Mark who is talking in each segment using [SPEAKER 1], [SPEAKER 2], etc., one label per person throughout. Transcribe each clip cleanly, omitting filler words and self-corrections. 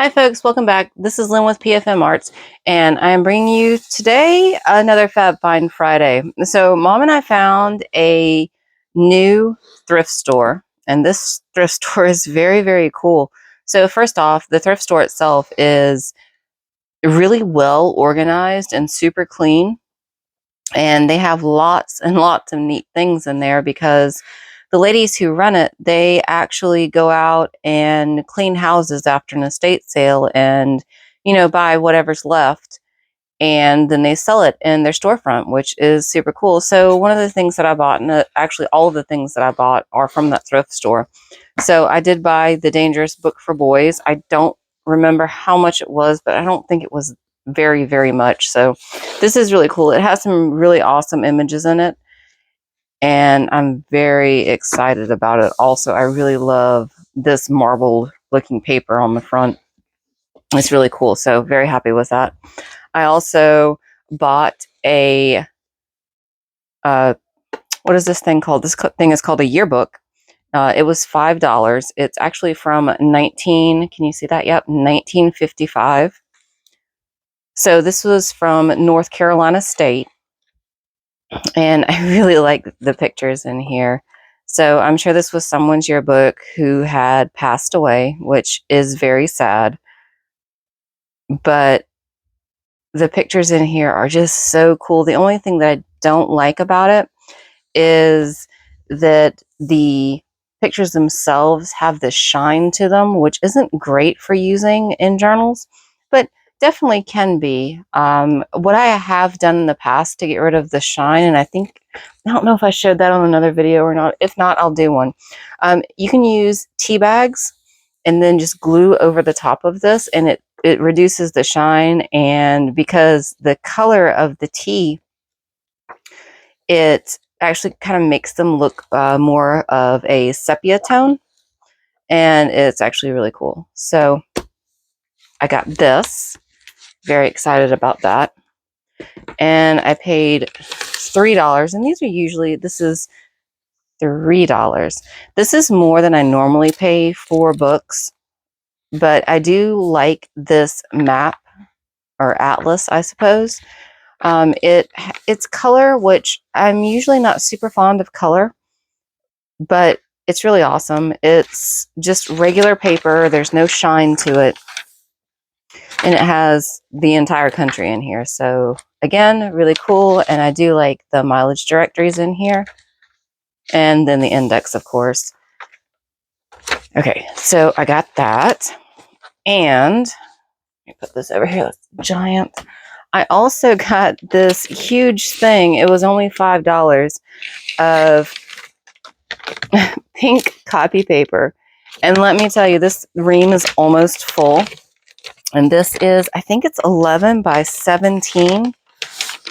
[SPEAKER 1] Hi folks, welcome back. This is Lynn with PFM Arts, and I am bringing you today another Fab Find Friday. So Mom and I found a new thrift store, and this thrift store is very, very cool. So first off, the thrift store itself is really well organized and super clean, and they have lots and lots of neat things in there because the ladies who run it, they actually go out and clean houses after an estate sale and, buy whatever's left. And then they sell it in their storefront, which is super cool. So one of the things that I bought, and actually all of the things that I bought are from that thrift store. So I did buy the Dangerous Book for Boys. I don't remember how much it was, but I don't think it was very, very much. So this is really cool. It has some really awesome images in it, and I'm very excited about it. Also, I really love this marbled looking paper on the front. It's really cool. So very happy with that. I also bought a, what is this thing called? This thing is called a yearbook. It was $5. It's actually from can you see that? Yep, 1955. So this was from North Carolina State. And I really like the pictures in here. So I'm sure this was someone's yearbook who had passed away, which is very sad. But the pictures in here are just so cool. The only thing that I don't like about it is that the pictures themselves have this shine to them, which isn't great for using in journals, but definitely can be. What I have done in the past to get rid of the shine, and I don't know if I showed that on another video or not. If not, I'll do one. You can use tea bags and then just glue over the top of this, and it reduces the shine. And because the color of the tea, it actually kind of makes them look more of a sepia tone, and it's actually really cool. So I got this, very excited about that, and I paid $3, and this is $3. This is more than I normally pay for books, but I do like this map or atlas, I suppose. It's color, which I'm usually not super fond of color, but it's really awesome. It's just regular paper. There's no shine to it. And it has the entire country in here. So again, really cool. And I do like the mileage directories in here. And then the index, of course. Okay, so I got that. And let me put this over here. That's giant. I also got this huge thing. It was only $5 of pink copy paper. And let me tell you, this ream is almost full. And this is, I think it's 11 by 17.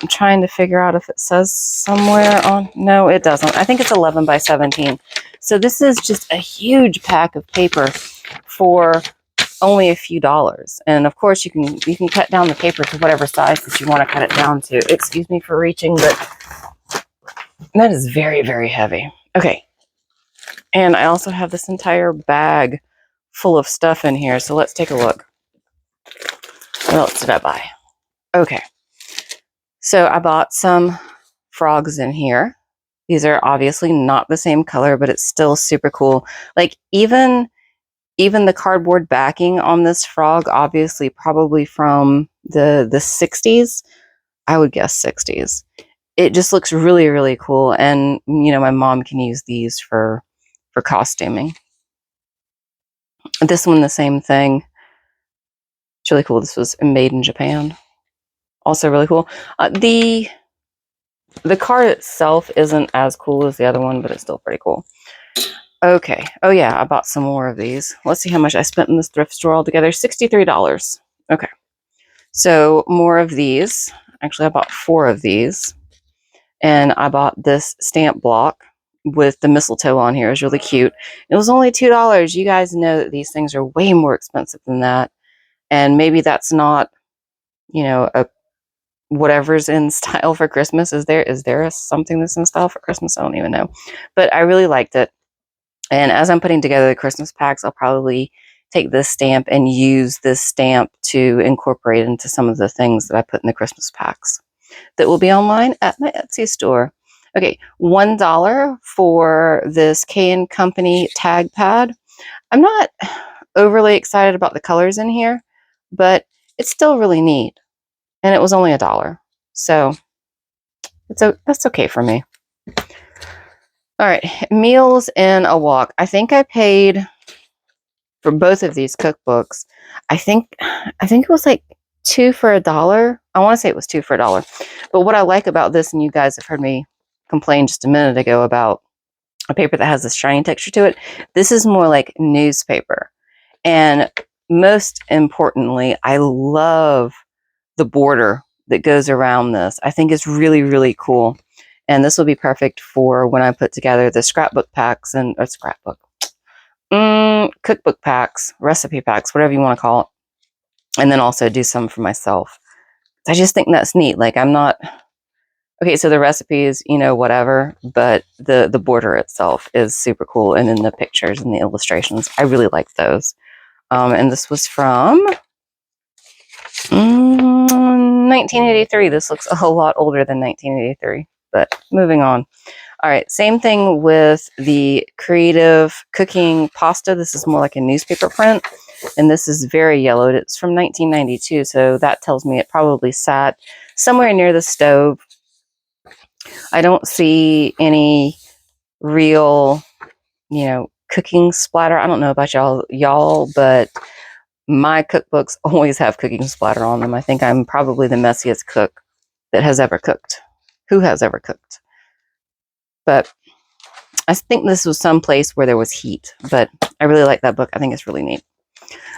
[SPEAKER 1] I'm trying to figure out if it says somewhere on, no, it doesn't. I think it's 11 by 17. So this is just a huge pack of paper for only a few dollars. And of course you can cut down the paper to whatever size that you want to cut it down to. Excuse me for reaching, but that is very, very heavy. Okay. And I also have this entire bag full of stuff in here. So let's take a look. What else did I buy? Okay. So I bought some frogs in here. These are obviously not the same color, but it's still super cool. Like even the cardboard backing on this frog, obviously probably from the 60s. I would guess 60s. It just looks really, really cool. And, my mom can use these for costuming. This one, the same thing. It's really cool. This was made in Japan. Also really cool. The card itself isn't as cool as the other one, but it's still pretty cool. Okay. Oh yeah, I bought some more of these. Let's see how much I spent in this thrift store altogether. $63. Okay. So more of these. Actually, I bought 4 of these. And I bought this stamp block with the mistletoe on here. It was really cute. It was only $2. You guys know that these things are way more expensive than that. And maybe that's not, a whatever's in style for Christmas. Is there something that's in style for Christmas? I don't even know. But I really liked it. And as I'm putting together the Christmas packs, I'll probably take this stamp and use this stamp to incorporate into some of the things that I put in the Christmas packs that will be online at my Etsy store. Okay, $1 for this K & Company tag pad. I'm not overly excited about the colors in here, but it's still really neat. And it was only $1. So that's okay for me. All right, meals and a walk. I think I paid for both of these cookbooks. I think it was like 2 for $1. I want to say it was 2 for $1. But what I like about this, and you guys have heard me complain just a minute ago about a paper that has this shiny texture to it, this is more like newspaper. And most importantly, I love the border that goes around this. I think it's really, really cool. And this will be perfect for when I put together the scrapbook packs and cookbook packs, recipe packs, whatever you want to call it. And then also do some for myself. I just think that's neat. Like, I'm not, okay, so the recipes, whatever, but the border itself is super cool. And then the pictures and the illustrations, I really like those. And this was from 1983. This looks a lot older than 1983, but moving on. All right, same thing with the creative cooking pasta. This is more like a newspaper print, and this is very yellowed. It's from 1992, so that tells me it probably sat somewhere near the stove. I don't see any real, cooking splatter. I don't know about y'all, but my cookbooks always have cooking splatter on them. I think I'm probably the messiest cook that has ever cooked. Who has ever cooked? But I think this was some place where there was heat, but I really like that book. I think it's really neat.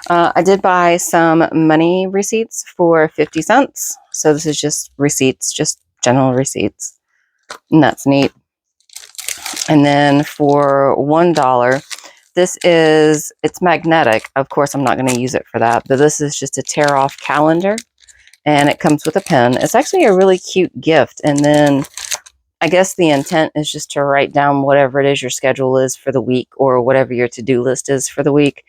[SPEAKER 1] I did buy some money receipts for 50 cents. So this is just receipts, just general receipts. And that's neat. And then for $1, it's magnetic. Of course, I'm not going to use it for that, but this is just a tear off calendar and it comes with a pen. It's actually a really cute gift. And then I guess the intent is just to write down whatever it is your schedule is for the week or whatever your to-do list is for the week.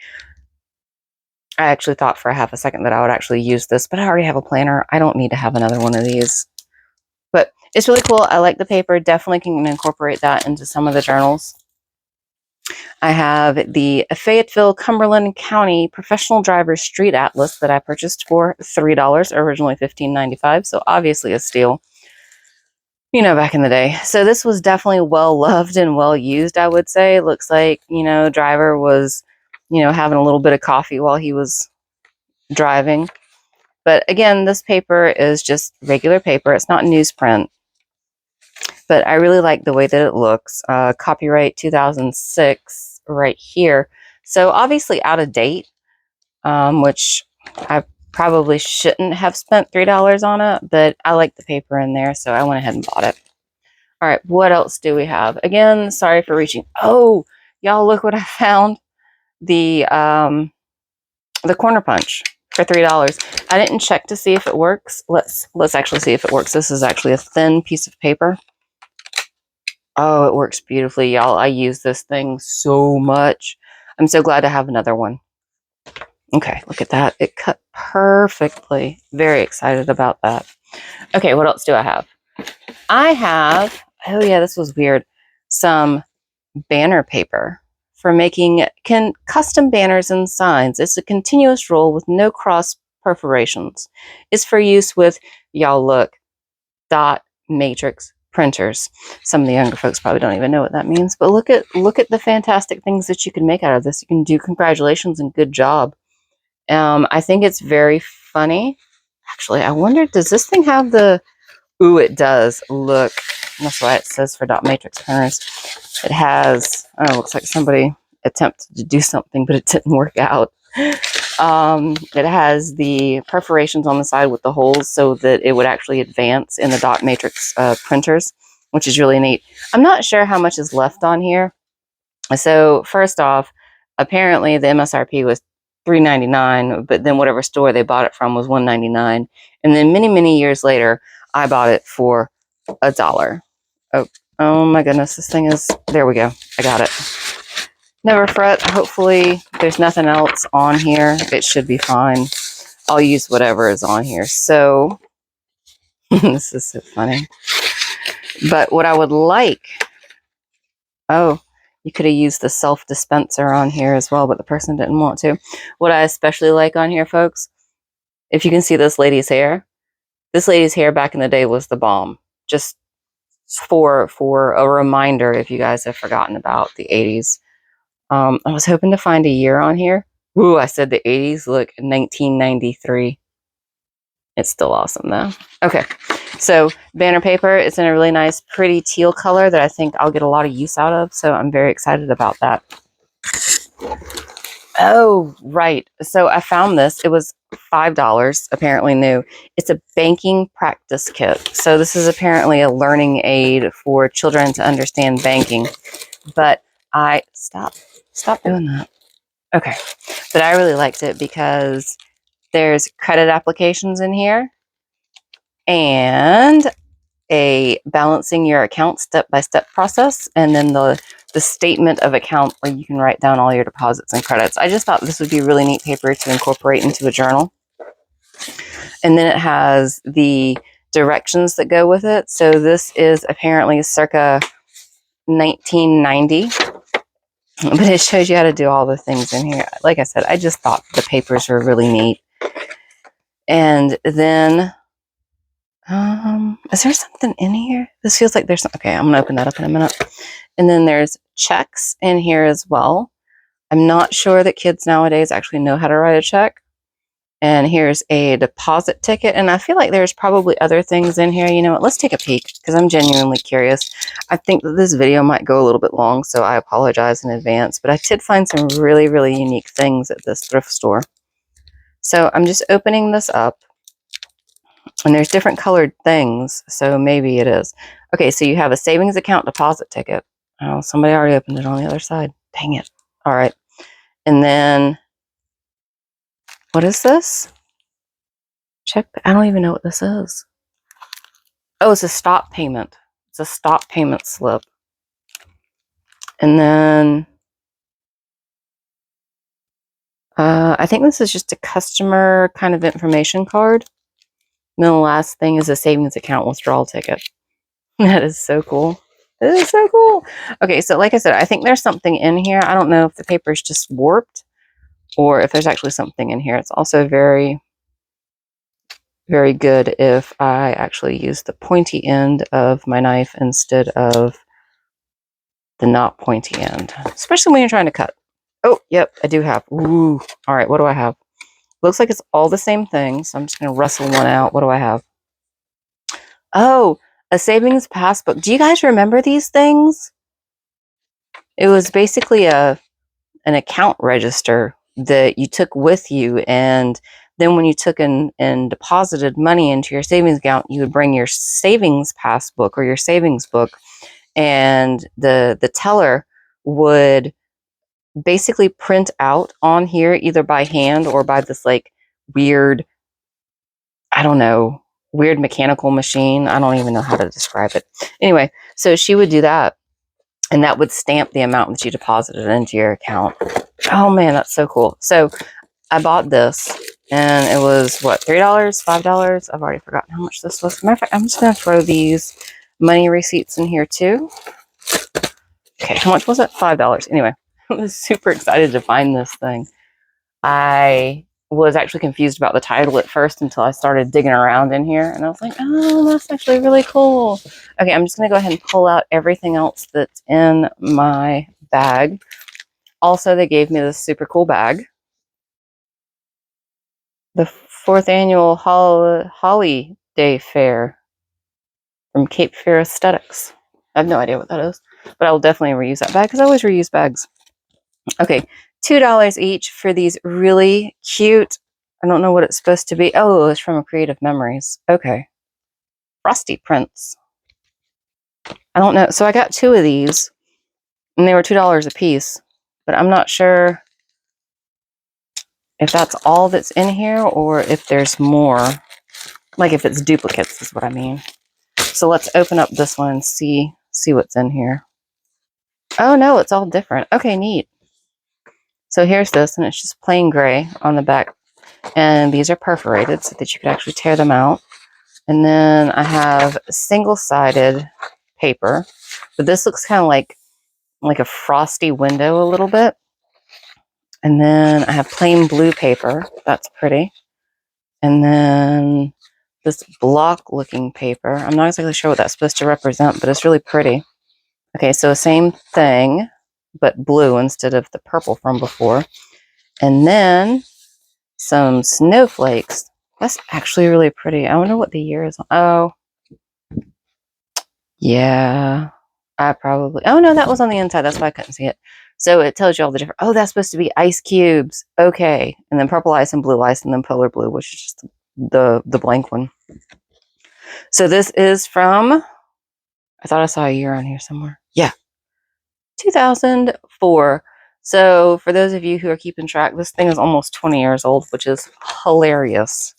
[SPEAKER 1] I actually thought for a half a second that I would actually use this, but I already have a planner. I don't need to have another one of these. But it's really cool. I like the paper. Definitely can incorporate that into some of the journals. I have the Fayetteville Cumberland County Professional Driver Street Atlas that I purchased for $3, originally $15.95, so obviously a steal. Back in the day. So this was definitely well loved and well used, I would say. It looks like, driver was, having a little bit of coffee while he was driving. But again, this paper is just regular paper. It's not newsprint. But I really like the way that it looks. Copyright 2006 right here. So obviously out of date, which I probably shouldn't have spent $3 on it, but I like the paper in there, so I went ahead and bought it. All right, what else do we have? Again, sorry for reaching. Oh, y'all, look what I found. The corner punch for $3. I didn't check to see if it works. Let's actually see if it works. This is actually a thin piece of paper. Oh, it works beautifully, y'all. I use this thing so much. I'm so glad to have another one. Okay, look at that. It cut perfectly. Very excited about that. Okay, what else do I have? I have, oh yeah, this was weird, some banner paper for making custom banners and signs. It's a continuous roll with no cross perforations. It's for use with, y'all look, dot matrix printers. Some of the younger folks probably don't even know what that means, but look at the fantastic things that you can make out of this. You can do congratulations and good job. I think it's very funny. Actually, I wonder, does this thing have the... Ooh, it does. Look, that's why it says for dot matrix printers. It has, oh, it looks like somebody attempted to do something, but it didn't work out. It has the perforations on the side with the holes so that it would actually advance in the dot matrix printers, which is really neat. I'm not sure how much is left on here. So first off, apparently the MSRP was $3.99, but then whatever store they bought it from was $1.99. And then many years later, I bought it for $1. Oh my goodness, this thing is, there we go. I got it. never fret. Hopefully there's nothing else on here. It should be fine. I'll use whatever is on here. So this is so funny. But what I would like, oh, you could have used the self-dispenser on here as well, but the person didn't want to. What I especially like on here, folks, if you can see this lady's hair back in the day was the bomb. Just for a reminder, if you guys have forgotten about the 80s. I was hoping to find a year on here. Ooh, I said the 80s. Look, 1993. It's still awesome though. Okay, so banner paper is in a really nice, pretty teal color that I think I'll get a lot of use out of. So I'm very excited about that. Oh, right. So I found this. It was $5, apparently new. It's a banking practice kit. So this is apparently a learning aid for children to understand banking. But stop doing that. Okay. But I really liked it because there's credit applications in here and a balancing your account step-by-step process, and then the statement of account where you can write down all your deposits and credits. I just thought this would be really neat paper to incorporate into a journal. And then it has the directions that go with it. So this is apparently circa 1990. But it shows you how to do all the things in here. Like I said, I just thought the papers were really neat. And then, is there something in here? This feels like there's some, okay, I'm going to open that up in a minute. And then there's checks in here as well. I'm not sure that kids nowadays actually know how to write a check. And here's a deposit ticket. And I feel like there's probably other things in here. You know what? Let's take a peek because I'm genuinely curious. I think that this video might go a little bit long, so I apologize in advance. But I did find some really, really unique things at this thrift store. So I'm just opening this up. And there's different colored things, so maybe it is. Okay, so you have a savings account deposit ticket. Oh, somebody already opened it on the other side. Dang it. All right. And then, what is this? Check. I don't even know what this is. Oh, it's a stop payment. It's a stop payment slip. And then, I think this is just a customer kind of information card. And then the last thing is a savings account withdrawal ticket. That is so cool. That is so cool. Okay, so like I said, I think there's something in here. I don't know if the paper is just warped or if there's actually something in here. It's also very, very good if I actually use the pointy end of my knife instead of the not pointy end, especially when you're trying to cut. Oh, yep, I do have. Ooh, all right, what do I have? Looks like it's all the same thing, so I'm just going to wrestle one out. What do I have? Oh, a savings passbook. Do you guys remember these things? It was basically an account register that you took with you, and then when you took and deposited money into your savings account, you would bring your savings passbook or your savings book, and the teller would basically print out on here either by hand or by this like weird, I don't know, weird mechanical machine. I don't even know how to describe it. Anyway, so she would do that, and that would stamp the amount that you deposited into your account. Oh man, that's so cool. So I bought this, and it was what, $3, $5? I've already forgotten how much this was. Matter of fact, I'm just going to throw these money receipts in here too. Okay, how much was it? $5. Anyway, I was super excited to find this thing. I was actually confused about the title at first until I started digging around in here, and I was like, oh, that's actually really cool. Okay, I'm just going to go ahead and pull out everything else that's in my bag. Also, they gave me this super cool bag. The 4th annual Holiday Fair from Cape Fear Aesthetics. I have no idea what that is, but I will definitely reuse that bag because I always reuse bags. Okay, $2 each for these really cute, I don't know what it's supposed to be. Oh, it's from Creative Memories. Okay. Frosty prints. I don't know. So I got 2 of these, and they were $2 a piece, but I'm not sure if that's all that's in here or if there's more. Like if it's duplicates is what I mean. So let's open up this one and see what's in here. Oh no, it's all different. Okay, neat. So here's this, and it's just plain gray on the back. And these are perforated so that you could actually tear them out. And then I have single-sided paper, but this looks kind of like a frosty window a little bit. And then I have plain blue paper. That's pretty. And then this block-looking paper. I'm not exactly sure what that's supposed to represent, but it's really pretty. Okay, so same thing, but blue instead of the purple from before. And then some snowflakes. That's actually really pretty. I wonder what the year is. Oh, yeah. Oh, no, that was on the inside. That's why I couldn't see it. So it tells you all the different. Oh, that's supposed to be ice cubes. Okay. And then purple ice and blue ice and then polar blue, which is just the blank one. So this is from, I thought I saw a year on here somewhere. Yeah. 2004. So for those of you who are keeping track, this thing is almost 20 years old, which is hilarious.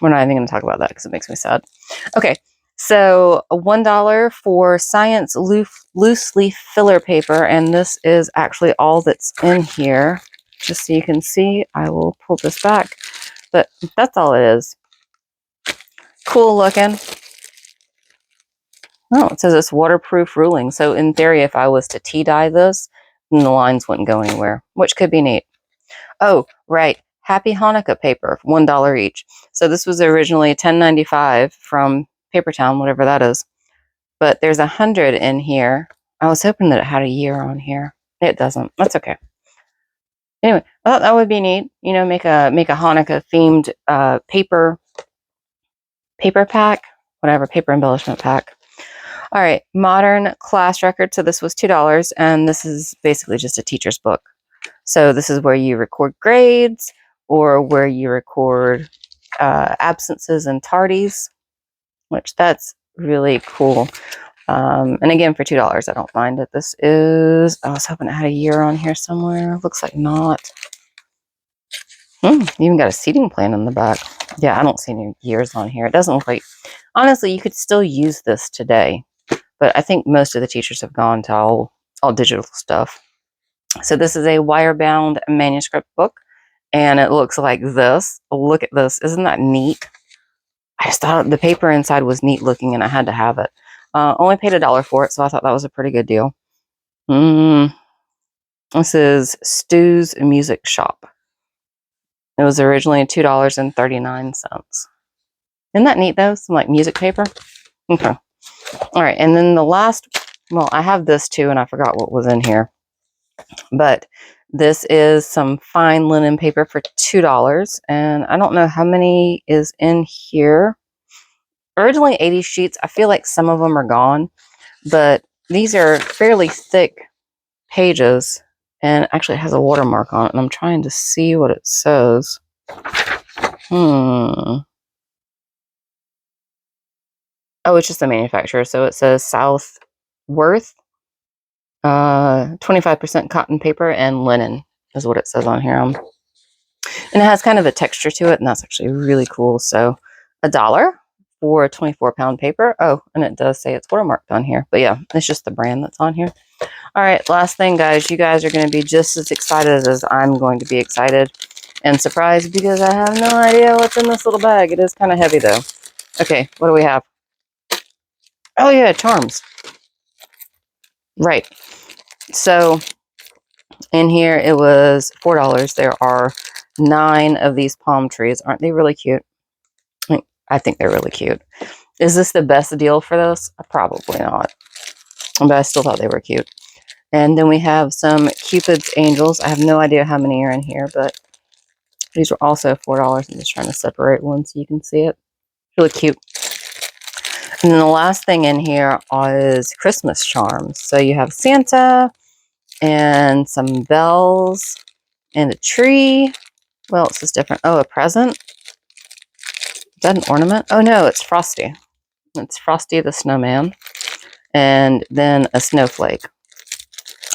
[SPEAKER 1] We're not even going to talk about that because it makes me sad. Okay. So $1 for science loose leaf filler paper. And this is actually all that's in here. Just so you can see, I will pull this back. But that's all it is. Cool looking. Oh, it says it's waterproof ruling. So in theory, if I was to tea dye this, then the lines wouldn't go anywhere, which could be neat. Oh, right. Happy Hanukkah paper, $1 each. So this was originally $10.95 from Papertown, whatever that is. But there's 100 in here. I was hoping that it had a year on here. It doesn't. That's okay. Anyway, I thought that would be neat. You know, make a Hanukkah themed paper pack, whatever, paper embellishment pack. All right, modern class record. So this was $2, and this is basically just a teacher's book. So this is where you record grades or where you record absences and tardies, which that's really cool. And again, for $2, I don't mind it. This is, I was hoping it had a year on here somewhere. Looks like not. Even got a seating plan in the back. Yeah, I don't see any years on here. It doesn't look like, honestly, you could still use this today. But I think most of the teachers have gone to all digital stuff. So this is a wire-bound manuscript book, and it looks like this. Look at this. Isn't that neat? I just thought the paper inside was neat looking, and I had to have it. Only paid $1 for it, so I thought that was a pretty good deal. This is Stu's Music Shop. It was originally $2.39. Isn't that neat, though? Some, like, music paper. Okay. All right, and then the last, well, I have this too, and I forgot what was in here. But this is some fine linen paper for $2, and I don't know how many is in here. Originally 80 sheets. I feel like some of them are gone, but these are fairly thick pages, and actually it has a watermark on it, and I'm trying to see what it says. Oh, it's just the manufacturer. So it says Southworth, 25% cotton paper and linen is what it says on here. And it has kind of a texture to it, and that's actually really cool. So $1 for a 24-pound paper. Oh, and it does say it's watermarked on here. But yeah, it's just the brand that's on here. All right, last thing, guys. You guys are going to be just as excited as I'm going to be excited and surprised because I have no idea what's in this little bag. It is kind of heavy, though. Okay, what do we have? Oh, yeah, charms. Right. So in here, it was $4. There are 9 of these palm trees. Aren't they really cute? I think they're really cute. Is this the best deal for this? Probably not. But I still thought they were cute. And then we have some Cupid's Angels. I have no idea how many are in here, but these were also $4. I'm just trying to separate one so you can see it. Really cute. And then the last thing in here is Christmas charms. So you have Santa and some bells and a tree. What else is different? Oh, a present. Is that an ornament? Oh, no, it's Frosty. It's Frosty the Snowman. And then a snowflake.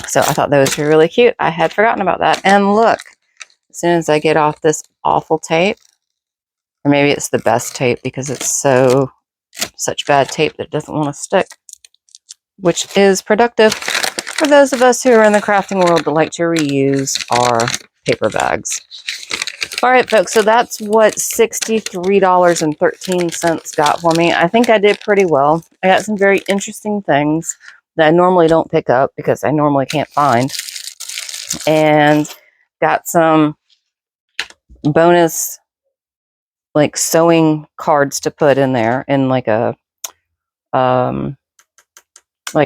[SPEAKER 1] So I thought those were really cute. I had forgotten about that. And look, as soon as I get off this awful tape, or maybe it's the best tape because it's such bad tape that it doesn't want to stick, which is productive. for those of us who are in the crafting world that like to reuse our paper bags. All right, folks, so that's what $63.13 got for me. I think I did pretty well. I got some very interesting things that I normally don't pick up because I normally can't find. And got some bonus like sewing cards to put in there in like a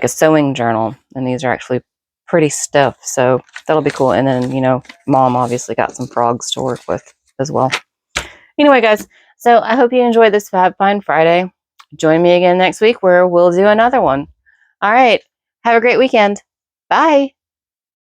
[SPEAKER 1] sewing journal. And these are actually pretty stiff, so that'll be cool. And then, you know, Mom obviously got some frogs to work with as well. Anyway, guys, so I hope you enjoyed this Fab Find Friday. Join me again next week where we'll do another one. All right. Have a great weekend. Bye.